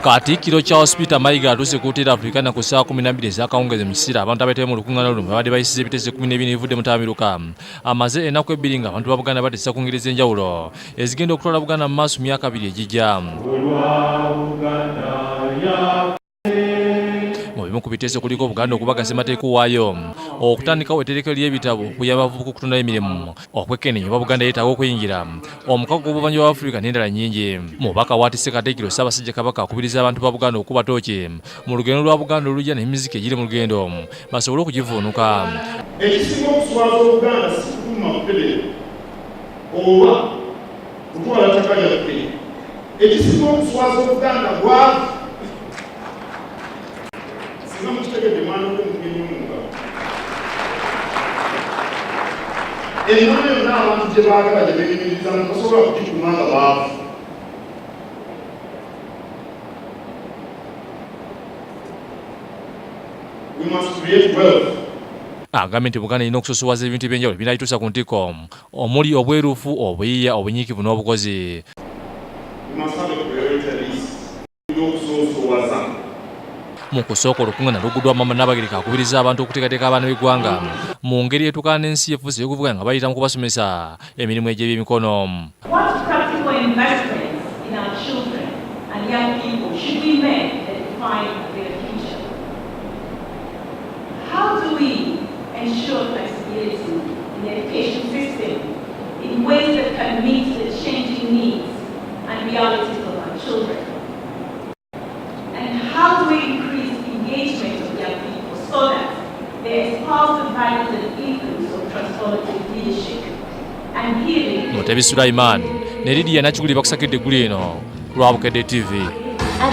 Katikkiro Charles Peter Mayiga atuuse ku Hotel Africana ku ssaawa 12 ez'akawungeezi mu kiseera abantu abateewo mu lukuŋŋaana luno babadde bayisiza ebiteeso 12 ebivudde mu Ttabamiruka. Amaze ennaku ebbiri nga abantu ba Buganda bateesa ku ngeri ez'enjawulo ezigenda okutwala Buganda mu maaso mu myaka 2 egijja. Mu bimu ku biteeso kuliko Buganda okubagasa emateeka waayo, okutandikawo etterekero ly'ebitabo okuyamba abavubuka okutondayo emirimu, okwekenneenya oba Buganda yeetaaga okuyingira omukago gw'obuvanjuba bwa Afrika n'endala nnyingi. Mubaka waatise Katikkiro Ssaabasajja Kabaka akubiriza abantu ba Buganda okuba tooki mu lugendo lwa Buganda olujja n'emiziki egiri mu lugendo basobole okugivuunuka. Ekisinga okuswaza Obuganda si kukuuma butebere oba kutwala ttaka lyaffe. Ekisinga okuswaza Obuganda bwavu. Singa mukitegedde mwana w'omugenyi omugabo. Ennona yonna abantu gye baagala gye beeyimirizamu basobola kugikuuma nga baavu. We must create wealth. Agambye nti Buganda erina okusosowaza ebintu eby'enjawulo ebinaagituusa ku ntikko omuli obweruufu, obuyiiya, obunyiikivu n'obukozi. Mu kusooka olukuŋŋaana luguddwamu Maama Nnaabagereka akubiriza abantu okuteekateeka abaana b'eggwanga mu ngeri etuukaana n'ensi efuuse y'okuvuga nga bayita mu kubasomesa emirimu egy'ebyemikono. What practical investments in our children and young people should we make that define their future? How do we ensure flexibility in the education system in ways that can meet the changing needs and realities of our children? And how do we increase engagement of young people so that they espouse the values and influence of transformative leadership and healing? Mutebi Sulaiman ne Lydia Nakiguli bakusakidde eggulu eno lwa Bukedde TV. I